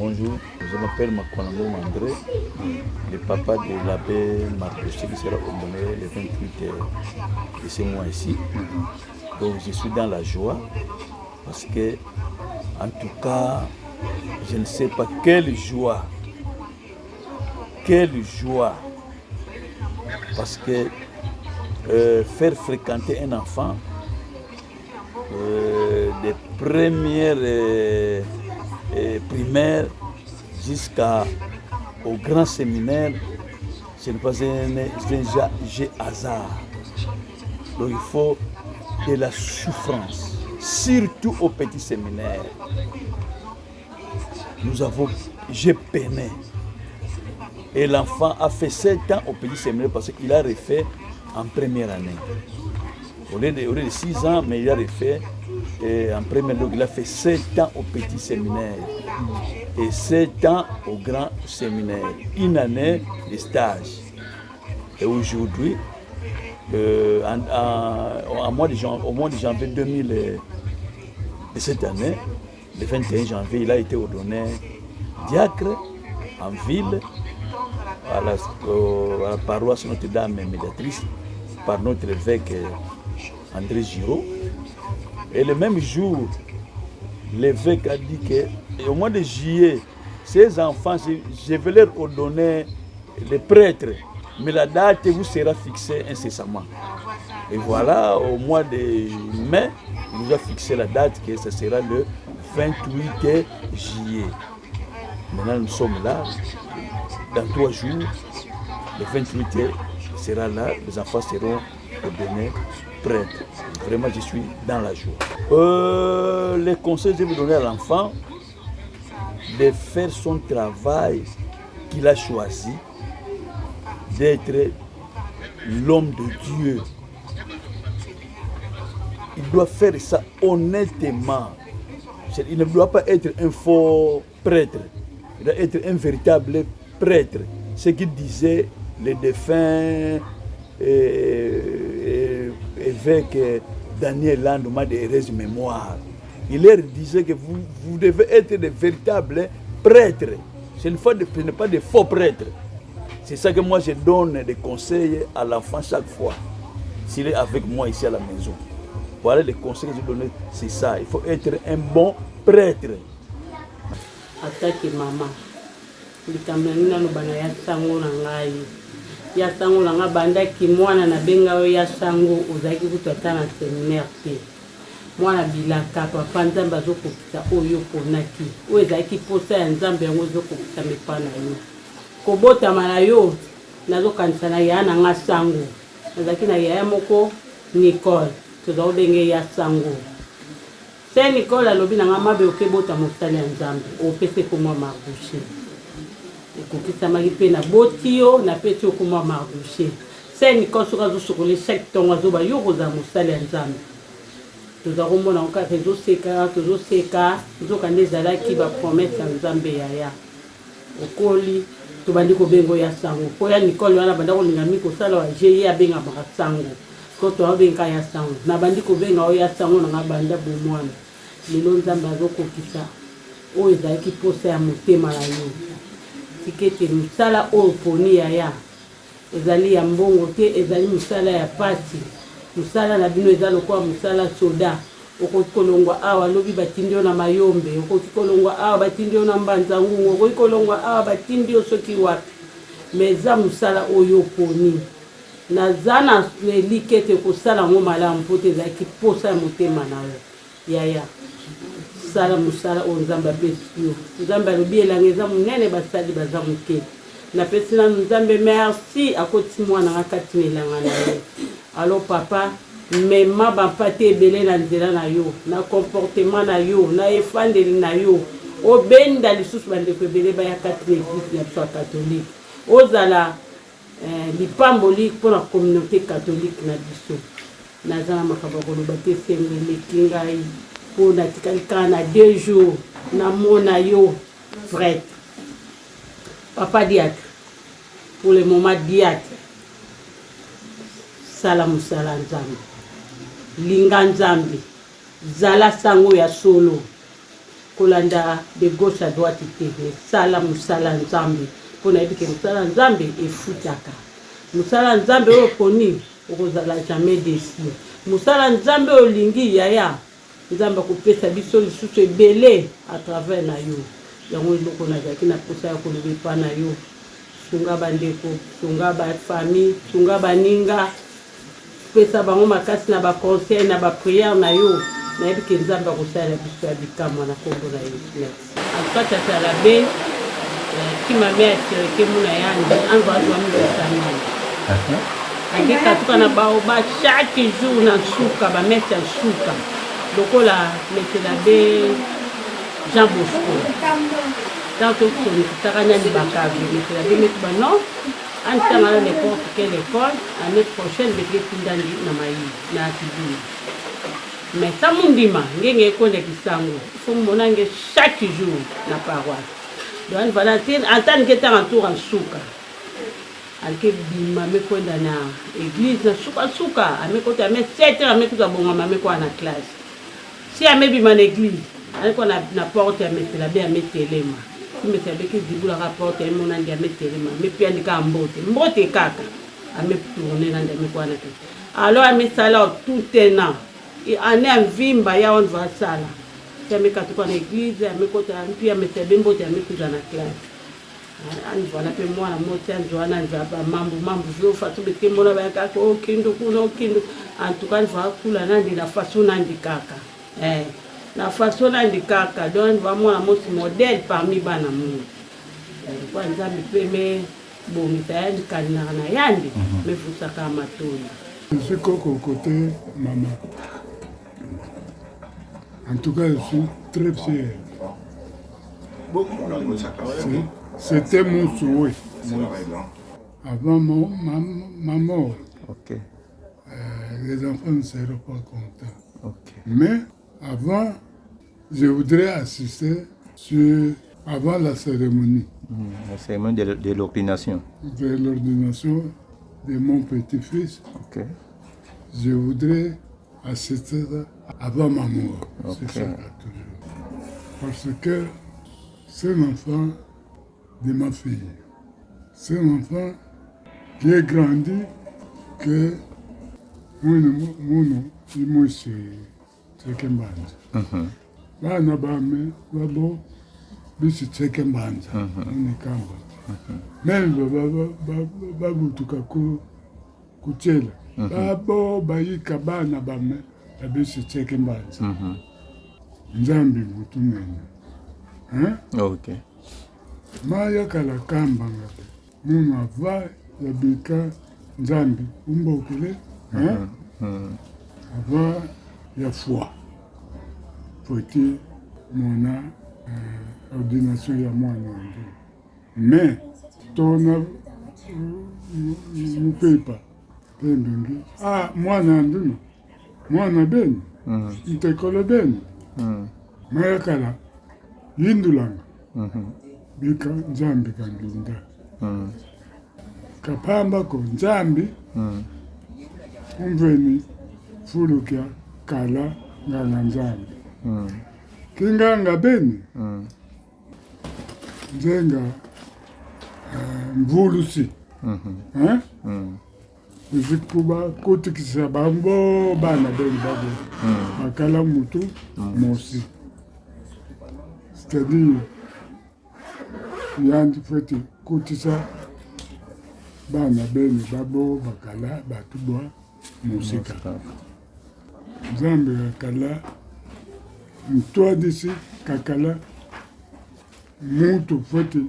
Bonjour, je m'appelle Makonango André, le papa de l'abbé Marc-Rocher qui sera honoré le 28 de ce mois-ci. Donc je suis dans la joie parce que, en tout cas, je ne sais pas quelle joie, parce que faire fréquenter un enfant des premières primaires jusqu'au grand séminaire, ce n'est pas un jeu hasard. Donc il faut de la souffrance, surtout au petit séminaire. J'ai peiné. Et l'enfant a fait 7 ans au petit séminaire parce qu'il a refait en première année. Au lieu de 6 ans, mais il a refait en première année. Il a fait 7 ans au petit séminaire et 7 ans au grand séminaire. Une année de stage. Et aujourd'hui, au mois de janvier 2000 de cette année, le 21 janvier, il a été ordonné diacre en ville à la paroisse Notre-Dame médiatrice par notre évêque André Giraud. Et le même jour, l'évêque a dit qu'au mois de juillet, ces enfants, je vais leur ordonner les prêtres, mais la date vous sera fixée incessamment. Et voilà, au mois de mai, il nous a fixé la date que ce sera le 28 juillet. Maintenant, nous sommes là. Dans 3 jours, le 28 sera là, les enfants seront ordonnés prêtres. Vraiment, je suis dans la joie. Les conseils que je vais donner à l'enfant, de faire son travail qu'il a choisi, d'être l'homme de Dieu. Il doit faire ça honnêtement. Il ne doit pas être un faux prêtre. Il doit être un véritable prêtre. Ce qu'il disait le défunt évêque Daniel Landoma de heureuse mémoire. Il leur disait que vous devez être de véritables prêtres. Ce n'est pas des faux prêtres. C'est ça que moi je donne des conseils à l'enfant chaque fois, s'il est avec moi ici à la maison. Voilà les conseils que je donne, c'est ça. Il faut être un bon prêtre. Ataki maman. Likamena no bana ya sango na ngai. Ya sango na ngabanda ki mwana na benga ya sango ozaki kutata na séminaire te. Mwana bilaka papa nzambe azokokisa oyo ponaki. Oyo ezaki posa ya nzambe yango ezokokisa mepana yo. Kobotama na yo nazokanisa na ya na nga sango. Nazaki na ya moko Nicole. Tozao benge ya sango. C'est Nicole alobi na nga mabe okebota mosali ya nzambe. Opese ko mwa Marc-Rocher. Ekokisa maki pe na botio na peti okoma Marc-Rocher. C'est Nicole soka zo sokole chaque tonga zo ba yo koza mosali ya nzambe. Tozao mona oka rezo seka zo kande zalaki ba promesse ya nzambe ya. Okoli to bandi ko bengo ya sango. Po ya Nicole wana banda ko linga miko sala wa GE abenga ba sango. Koto abenga ya sango. Na bandi ko benga o ya sango na ngabanda bomwana. Lelo nzambe azokokisa. O ezaki posa ya motema na yo. Tikete musala o poni ya. Ezali ya mbongo te, ezali musala ya pati. Musala na bino ezalo kwa musala soda. Okokolongwa awa lobi batindio na mayombe, okokolongwa awa batindio na mbanza ngungu, okokolongwa awa batindio soki wapi. Meza musala oyo poni. Na zana likete kosala ngo malamu pote ezaki posa ya motema na yo. Yaya. Sala musala o nzambe apesi. Nzambe alobi elanga eza munene basali baza moke. Na pesi na nzambe merci akoti mwana nga kati na elanga na yo. Alo papa mema bampate ebele na nzela na yo, na comportement na yo, na efandeli na yo. Obenda lisusu bandeko ebele baya kati na église na biso catholique. Ozala lipamboli mpona communauté catholique na biso. Naza na makambo koloba te sengeleki ngai mpo natikali kaka na 2 jours namona yo prêtre. Papa diacre, pour le moment diacre, sala musala nzambe, linga nzambe, zala sango ya solo, kolanda de gauche à droite te mais sala mosala nzambe mpo nayebi ke mosala nzambe efutaka mosala nzambe oyo poni okozala jamais déçu mosala nzambe olingi yaya nzambe akopesa biso lisusu ebele à travers na yo yango eloko nazalaki na posa ya koloba epa na yo sunga bandeko sunga bafamille sunga baninga pesa bango makasi na baconseil na bapriere na yo nayebi ke nzambe akosala biso ya bikamwa na kombo na yo akata tala be kimame asereke muna yandi anzwazwamizasani akekatuka na baoba chaque jour na nsuka bamese ya nsuka lokola metela be Jean Bosco tant que tokisaka nani bakave metela be metu banon antanga na n'importe quelle école année prochaine beketindandi na mayi na atibuli mais sa mundima ngenge ekondekisango ifo monange chaque jour na paroisse donc Valentine antani ketanga tour en suka alike bima mekwenda na église na suka amekota ame 7 heures amekuta bongama amekwa na classe si amebima na église alikuwa na porte ametela be ametelema metela be kizibulaka porte emonandi ametelema mepi andika mbote kaka ametourne nandi amekwa na classe alors amesala tout un an ane amvimba ya on va sala si amekatuka na église amekota mpi ametela be mbote amekuta na classe anzwana pe mwana moti anzwana nzaba mambo zo fatu beke mona ba kaka okindo kuna okindo antuka nva kula nandi na façon nandi kaka na façon nandi kaka donc va mwana moti modèle parmi bana mu kwa nzambi pe me bongisa yandi kanina na yandi me fusaka matoni je suis côté maman en tout cas je suis très fier. C'était mon souhait. Avant ma mort, les enfants ne seraient pas contents. Mais avant, je voudrais assister avant la cérémonie. La cérémonie de l'ordination. De l'ordination de mon petit-fils. Je voudrais assister avant ma mort. C'est ça toujours. Parce que c'est l'enfant de ma fille. C'est un enfant qui est grandi que mon il c'est bana bame babo bisi tseke mbanza unikamba membe babutuka kuchela babo bayika bana bame bisi tseke mbanza nzambi mutumene Okay. Maya kala kamba ngabe munu ava yabika nzambi umbokele ava ya foi faut-il mona ordination ya mwana wangu mais tona mupepa pembingi mwana nduno mwana beni ntekolo beni maya kala yindulanga bika nzambi kandinda kapamba ko nzambi umveni fulukya kala nganga nzambi kinganga beni nzenga mvulusi uzikuba kutikisa bambo bana beni babo bakala mutu mosi c'est-à-dire yandi feti kutisa bana beni babo bakala batubwa musika nzambe akala mtwadisi kakala mutu feti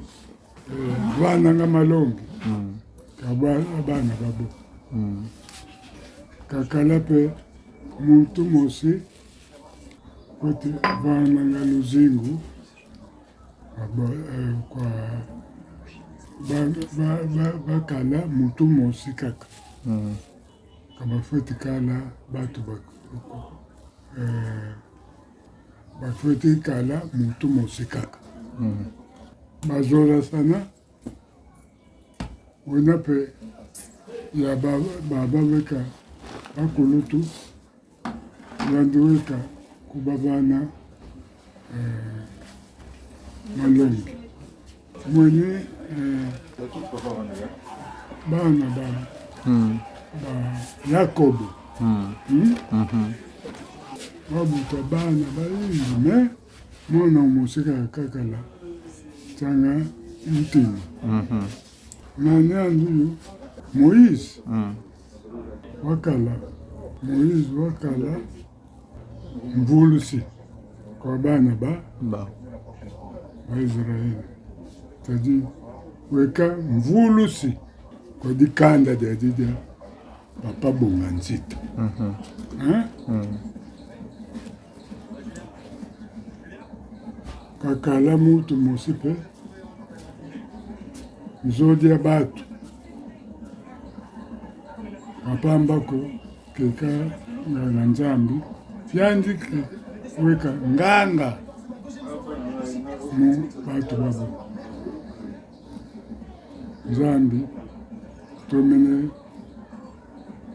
vananga malongi kabana babo kakala pe mutu mosi feti vananga luzingu kwa bakala mutu mosi kaka kama feti kala batu bafeti kala mutu mosi kaka bazora sana wena pe ya baba weka bakulutu yandu weka kubabana malongi mwenye bana Yakobo wabuta bana balingi me mwana omusika kakala tanga ntima nani anduyo Moïse wakala mvulusi kwa bana ba Israeli tadi weka mvulusi kwa dikanda dia papa bonga nzita kakala mutu mosi pe nzodi ya batu apambako keka na nzambi fyandiki weka nganga mu batu babo nzambi tomene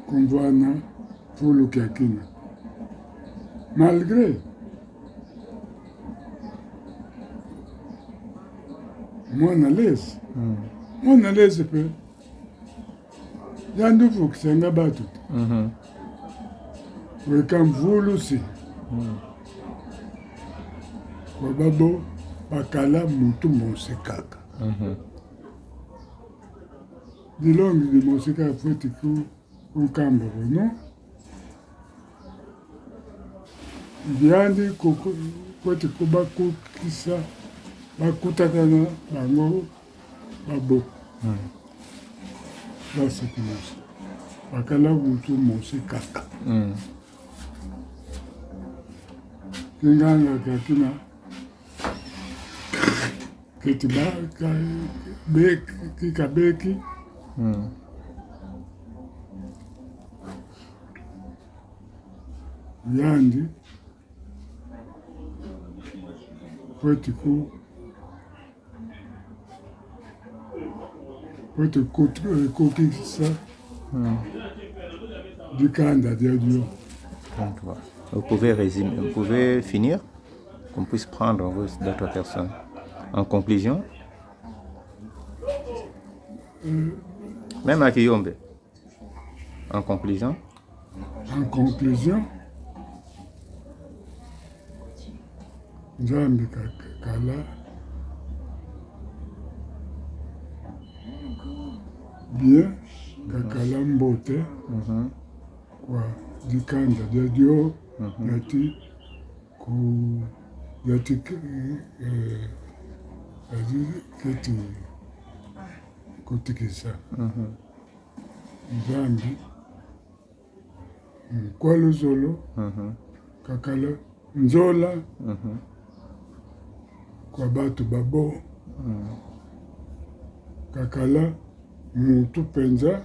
kumvana fulu kyakina malgré mwana lezi pe yandufu kisenga batu weka mvulusi kwa babo bakala mutu mosekaka dilongi di moseka futi ku ukamba bono diandi futi ku bakukisa bakutakana bango babo basekimosi bakala mutu mosekaka kinganga kakina kikabeki yandi kweti kukisa dikanda dia Dieu. Vous pouvez résumer, vous pouvez finir, qu'on puisse prendre d'autres personnes. En conclusion, même à Kiyombe, en conclusion, Nzambi kakala bien kakala mbote kwa dikanda dia Dieu yati keti kutikisa Nzambi mkwalo zolo kakala nzola kwa batu babo kakala mutu penza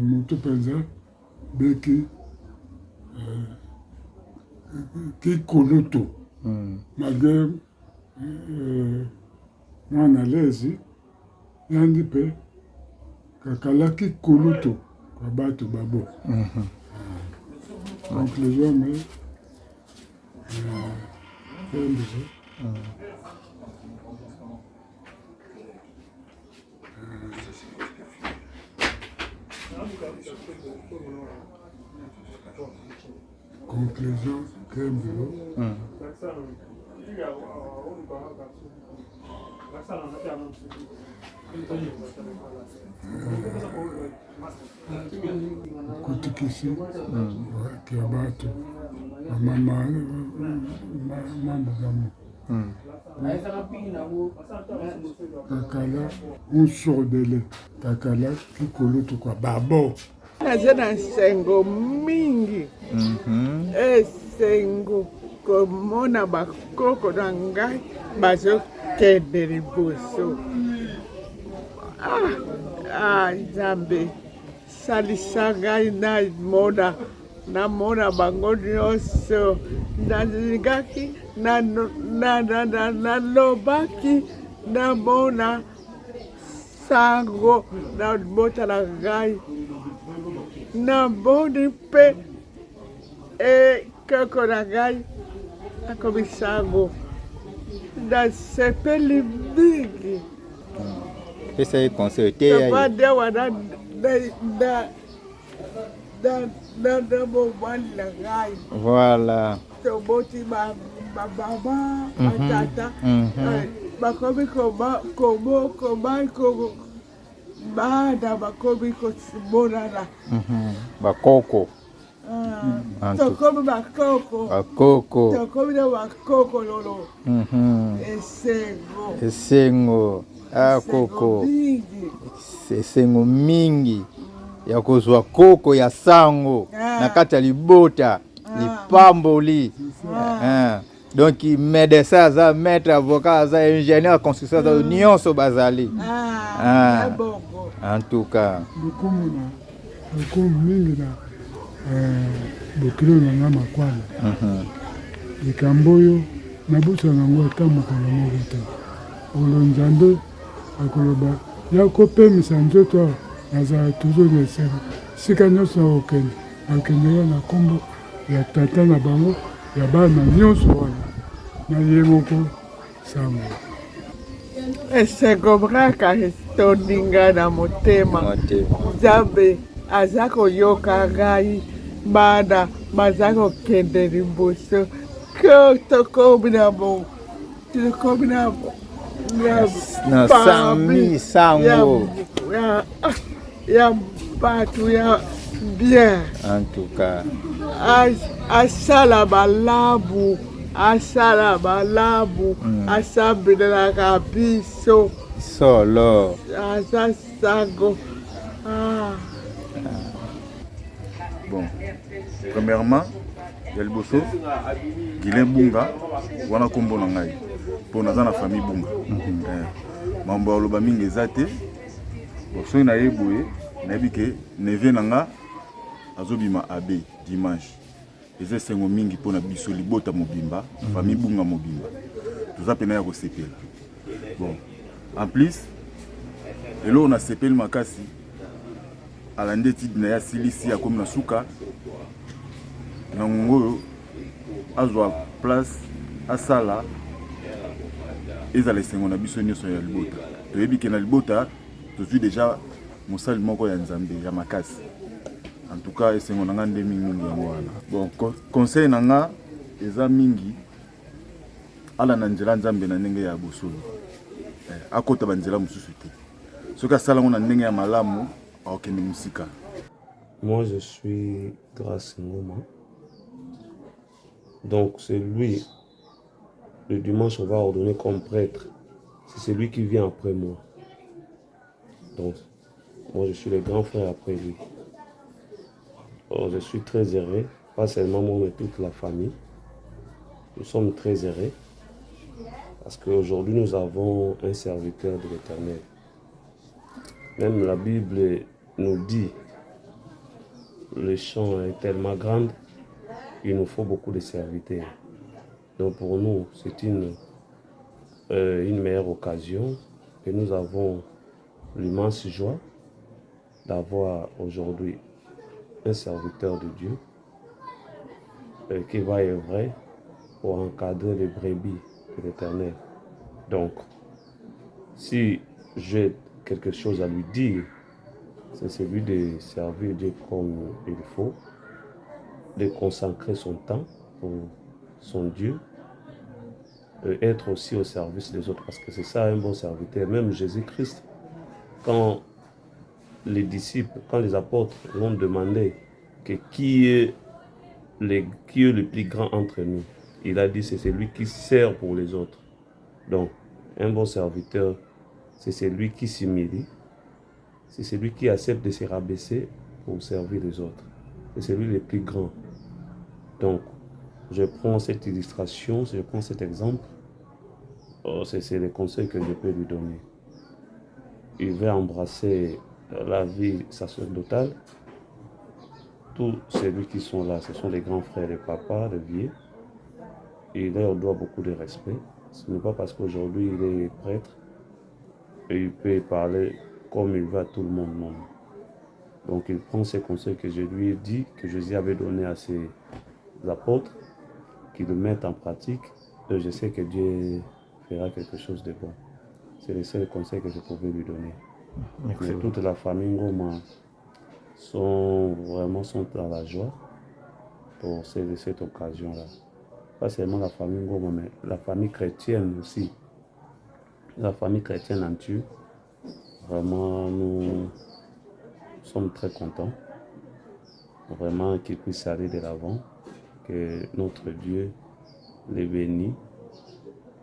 mutu penza beki kikulutu malgré mwana lezi yandi pe kakala kikulutu kwa batu babo conclusion mais conclusion Kembiro kutikisi kia batu mambo gamu kakala unsodele kakala kikulutu kwa babo naza na nsengo mingi esengo komona bakoko na ngai bazokende liboso Nzambe salisa ngai namona bango nyonso nalingaki nalobaki namona sango nabota na ngai namoni mpe koko na ngai akomisango nasepeli mingi pesa ye conseil te ya ye. tobande wana na mobali na ngai Voilà. toboti bamama batata bakomi bana bakomi komonana Bakoko. tokomi bakoko tokomi na bakoko lolo Esengo. Ah, koko. mingi Esengo mingi. Ya kozwa koko ya sango. Na kati ya libota. Lipamboli. Donc, médecin, aza maître, avocat, aza ingénieur en construction, aza nyonso bazali. En tout cas. Lokumu mingi na bokilo na nga makwala. Likambo oyo nabusa nango ata mokolo moko te. Olo Nzambe akoloba ya kopemisa nzoto nazala toujours na esengo. Sika nyonso okende akendela na nkombo ya tata na bango ya bana nyonso wana na ye moko sango. esengo kaka toninga na motema Nzambe aza koyoka ngai bana baza kokende liboso tokomi na sami sango ya bato ya bien. En tout cas. Asala balabu asambelelaka biso solo aza sango. Bon, premièrement, il y a le bosso, Guilin Bunga, wana kombo na ngai. Pour naza na famille Bunga. Mambo aloba mingi ezate. Bosso na yeboye, na yebike neve nanga azobima abe dimanche. Eze sengo mingi pour na biso libota mobimba, famille Bunga mobimba. Toza pena ya ko sepela. Bon, en plus, elo on a sepel makasi. Alande tidi na ya silisi ya komi na suka na ngongo azwa place asala ezala esengo na biso nyonso ya libota toyebi ke na libota tozwi deja mosali moko ya Nzambe ya makasi. En tout cas esengo na nga nde mingi yango wana. Bon, conseil na nga eza mingi ala na nzela Nzambe na ndenge ya bosolo akota banzela mosusu te soki asala ngo na ndenge ya malamu. Moi, je suis Grâce Ngoma. Donc, c'est lui, le dimanche, on va ordonner comme prêtre. C'est celui qui vient après moi. Donc, moi, je suis le grand frère après lui. Alors, je suis très heureux, pas seulement moi, mais toute la famille. Nous sommes très heureux parce qu'aujourd'hui, nous avons un serviteur de l'Éternel. Même la Bible nous dit le champ est tellement grand, il nous faut beaucoup de serviteurs. Donc pour nous, c'est une meilleure occasion et nous avons l'immense joie d'avoir aujourd'hui un serviteur de Dieu qui va œuvrer pour encadrer les brebis de l'Éternel. Donc, si j'ai quelque chose à lui dire, c'est celui de servir Dieu comme il faut, de consacrer son temps pour son Dieu, et être aussi au service des autres, parce que c'est ça un bon serviteur. Même Jésus-Christ, quand les disciples, quand les apôtres l'ont demandé que qui est le plus grand entre nous, il a dit c'est celui qui sert pour les autres. Donc, un bon serviteur, c'est celui qui s'humilie, c'est celui qui accepte de se rabaisser pour servir les autres. C'est celui le plus grand. Donc, je prends cette illustration, je prends cet exemple. C'est le conseil que je peux lui donner. Il va embrasser la vie sacerdotale. Tous ceux qui sont là, ce sont les grands frères, les papas, les vieux. Il leur doit beaucoup de respect. Ce n'est pas parce qu'aujourd'hui il est prêtre et il peut parler comme il veut à tout le monde, non. Donc il prend ces conseils que je lui ai dit, que Jésus avait donné à ses apôtres qui le mettent en pratique. Et je sais que Dieu fera quelque chose de bon. C'est le seul conseil que je pouvais lui donner. Mais toute la famille Ngoma sont dans la joie pour cette occasion-là. Pas seulement la famille Ngoma, mais la famille chrétienne aussi. La famille chrétienne en Dieu. Vraiment, nous sommes très contents. Vraiment qu'ils puissent aller de l'avant. Que notre Dieu les bénisse,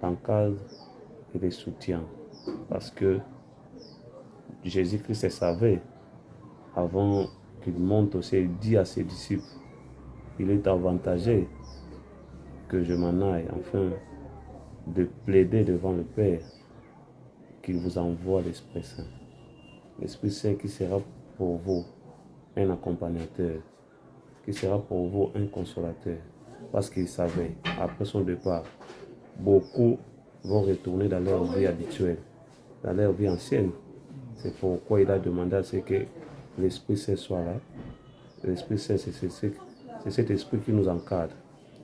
l'encadre et les soutient. Parce que Jésus-Christ savait, avant qu'il monte aussi, il dit à ses disciples, il est avantagé que je m'en aille, afin de plaider devant le Père, qu'il vous envoie l'Esprit Saint. L'Esprit Saint qui sera pour vous un accompagnateur, qui sera pour vous un consolateur. Parce qu'il savait, après son départ, beaucoup vont retourner dans leur vie habituelle, dans leur vie ancienne. C'est pourquoi il a demandé à ce que l'Esprit Saint soit là. L'Esprit Saint, c'est cet esprit qui nous encadre.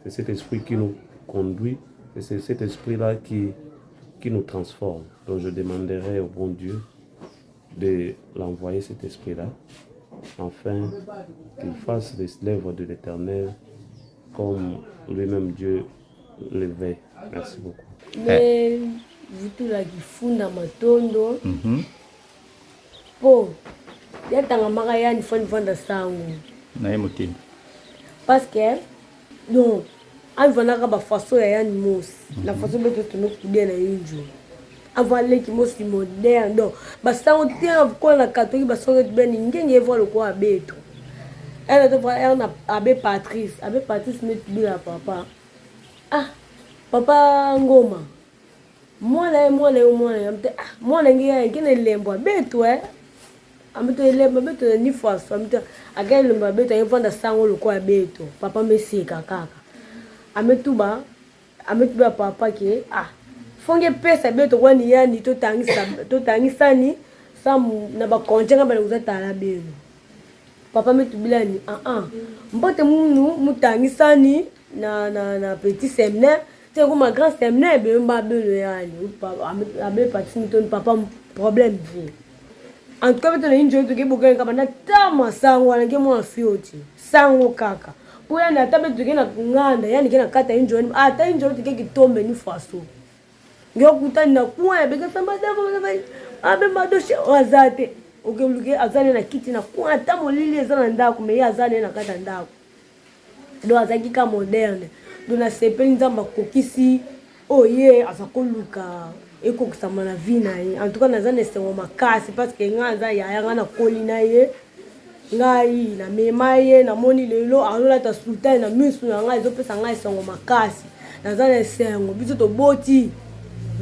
C'est cet esprit qui nous conduit. Et c'est cet esprit-là qui nous transforme. Donc je demanderai au bon Dieu de l'envoyer cet esprit-là, afin qu'il fasse les lèvres de l'Éternel comme lui-même Dieu le veut. Merci beaucoup. Mais vitu la kifunda matondo po yatanga maka yani fanda sangu na emotin parce que donc anvanaka ba façon ya yani mosi la façon beto tunokudia na injo avale ki mosi moderne donc ba sangu tena kwa na katoli ba sangu beni ngenge evolo kwa beto elle devrait être abbé Patrice met bien papa papa Ngoma mwana ngia ngine lembo beto amito lembo beto ni faso amito agale lembo beto yevanda sango lokwa beto papa mesika kaka ametuba papa ke fonge pesa beto kwani yani to tangisa ni samu na ba konjenga bale uzatala beno papa metubilani mbote munu mutangisani na petit séminaire c'est comme un grand séminaire be mba belo yani abe patini ton papa problème vie en tout cas beto injo to ke boka kabanda tama sango na ke mo fioti sango kaka pour yana tabe to ke na nganda yani ke na kata injo ata injo to ke kitombe ni faso ngyo kutani na kwa be ka samba davo abe madoshe wazate ukimluke azane na kiti na kwa tamo lili ezana ndako me azane na kata ndako do azaki ka moderne do na sepeli nzamba kokisi oye azakoluka eko kusama na vina ye en tout cas nazane sengo makasi parce que ngaza ya ngana kolina ye ngai na memaye na moni lelo alola ta sultan na misu na ngai zopesa ngai sengo makasi nazane sengo biso to boti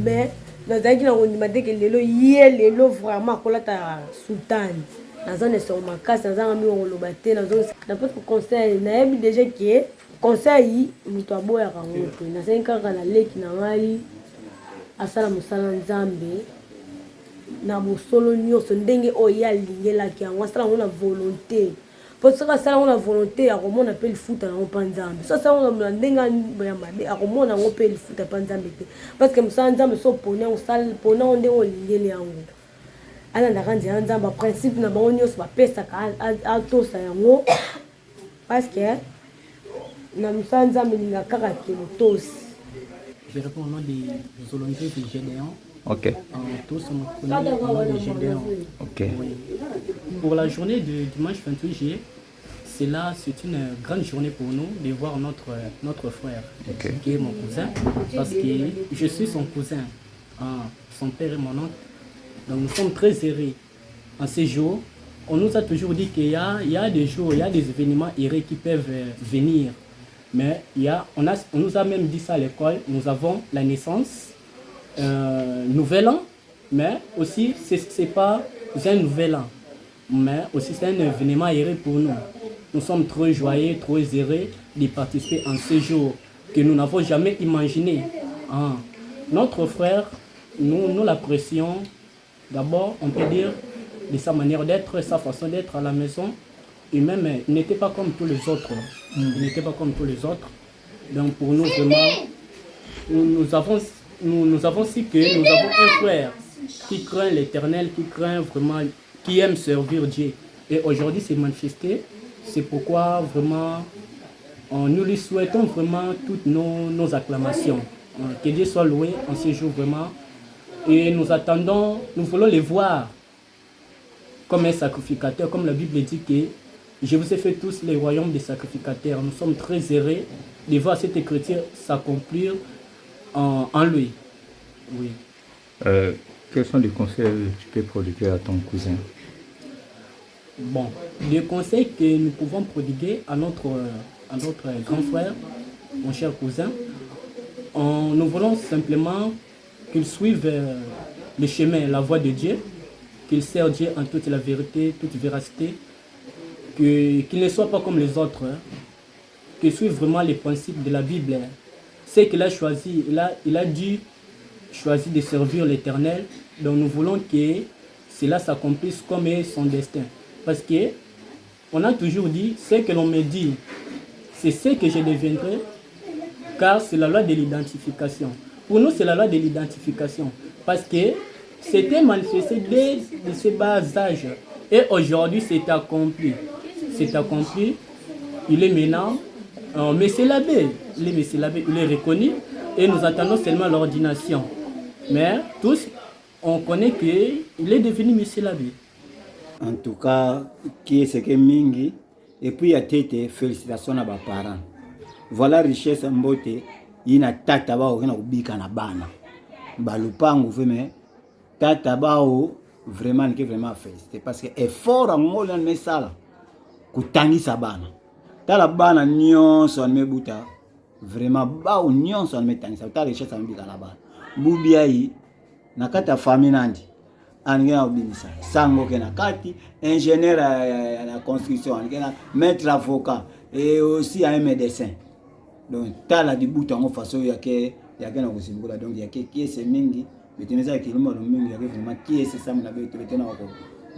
mais nazaki na kondima teke lelo vraiment kolata sultani nazane sengo makasi nazanga miongoloba te na peut conseil nayebi déjà que conseil mutu aboyaka ngo te nazali kaka na leki na ngai asala mosala nzambe na bosolo nyonso ndenge oyo alingelaki yango asala ngo na volonté po soki asala ngo na volonté akomona mpe lifuta nango mpa nzambe so asala ngo na ndenge ya mabe akomona yango mpe lifuta mpa nzambe te parce que mosala nzambe so pona yango ndenge olingeli yango alandaka nzela nzambe baprincipe na bango nyonso bapesaka atosa yango parce que na mosala nzambe elinga kaka kelo tosi. Je réponds au nom des Olympiques de Gédéon. Ok. Tous on connaît le nom de Gédéon. Ok. Oui. Pour la journée de dimanche 28 juillet, c'est une grande journée pour nous de voir notre frère, qui est mon cousin, parce que je suis son cousin, son père et mon oncle. Donc nous sommes très heureux. En ces jours, on nous a toujours dit qu'il y a des jours, il y a des événements heureux qui peuvent venir. Mais on nous a même dit ça à l'école, nous avons la naissance, nouvel an, mais aussi c'est pas un nouvel an, mais aussi c'est un événement heureux pour nous. Nous sommes trop joyeux, trop heureux de participer en ce jour que nous n'avons jamais imaginé. Notre frère, nous l'apprécions. D'abord, on peut dire de sa manière d'être, sa façon d'être à la maison. et même il n'était pas comme tous les autres. Il n'était pas comme tous les autres. Donc pour nous vraiment, nous avons su que nous avons un frère qui craint l'Éternel, qui craint vraiment, qui aime servir Dieu. Et aujourd'hui c'est manifesté. C'est pourquoi vraiment nous lui souhaitons vraiment toutes nos acclamations. Que Dieu soit loué en ce jour vraiment. Et nous attendons, nous voulons les voir comme un sacrificateur, comme la Bible dit que je vous ai fait tous les royaumes des sacrificateurs. Nous sommes très heureux de voir cette écriture s'accomplir en lui. Oui. Quels sont les conseils que tu peux prodiguer à ton cousin? Bon, les conseils que nous pouvons prodiguer à notre grand frère, mon cher cousin, nous voulons simplement qu'il suive le chemin, la voie de Dieu, qu'il serve Dieu en toute la vérité, toute véracité, qu'il ne soit pas comme les autres, qu'il suive vraiment les principes de la Bible. C'est qu'il a choisi, il a dû choisir de servir l'Éternel, donc nous voulons que cela s'accomplisse comme son destin. Parce que on a toujours dit, ce que l'on me dit, c'est ce que je deviendrai, car c'est la loi de l'identification. Pour nous, c'est la loi de l'identification. Parce que c'était manifesté dès ce bas âge. Et aujourd'hui, c'est accompli. C'est accompli. Il est maintenant Monsieur l'abbé. Il est Monsieur l'abbé, il est reconnu. Et nous attendons seulement l'ordination. Mais tous, on connaît qu'il est devenu Monsieur l'abbé. En tout cas, qui est ce que Mingi. Et puis, il y a été félicitations à mes parents. Voilà richesse en beauté. Il y a tata bao qui na ubika na bana. Balupangu vraiment tata bao vraiment qui vraiment félicité parce que effort en ngol en mesala kutangi sabana. Tala bana nyonso en mebuta vraiment bao nyonso en metangi sa tala richesse en ubika na bana. Bubia yi na kata famille nandi. Angena ubinisa sango kena kati ingénieur à la construction angena maître avocat et aussi un médecin. Donc tala di buta ngo façon yake na kusimbula donc yake qui est mingi beteneza kilimo lo mingi yake vraiment qui est ça na beto betena ko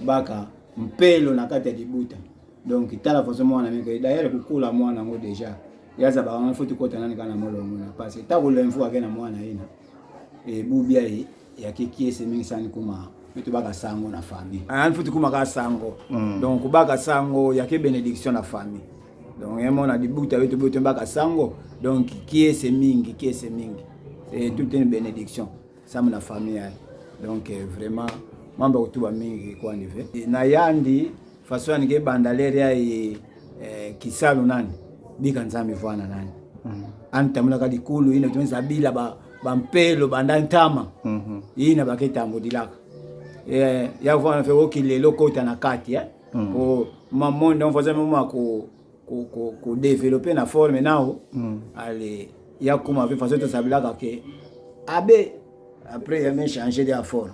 baka mpelo na kati di buta donc tala façon mwana meke d'ailleurs kukula mwana ngo déjà yaza ba on faut kota nani kana molo mona parce que ta ko l'info yake na mwana ina et bubia yake qui est mingi sana kuma beto baka sango na famille an faut kuma ka sango donc baka sango yake bénédiction na famille. Donc, on a dit que sango. Donc, qui est ce mingi, qui est ce mingi. C'est toute une bénédiction. Ça, la famille. Donc, vraiment, membre de tout le mingi, quoi, en effet. Nayandi, façon que bandaleria et kisalu nani, bikanzami voana nani. Antamula kadi kulu, ina tumenza bila bampelo, bandantama. Ina baketa mbodilaka. Ya voana fe woki lelo kota na kati, Ko mamonde, on faisait moment ko développer na forme nao allez ya kuma fait façon de sabila que abe après il a changé de forme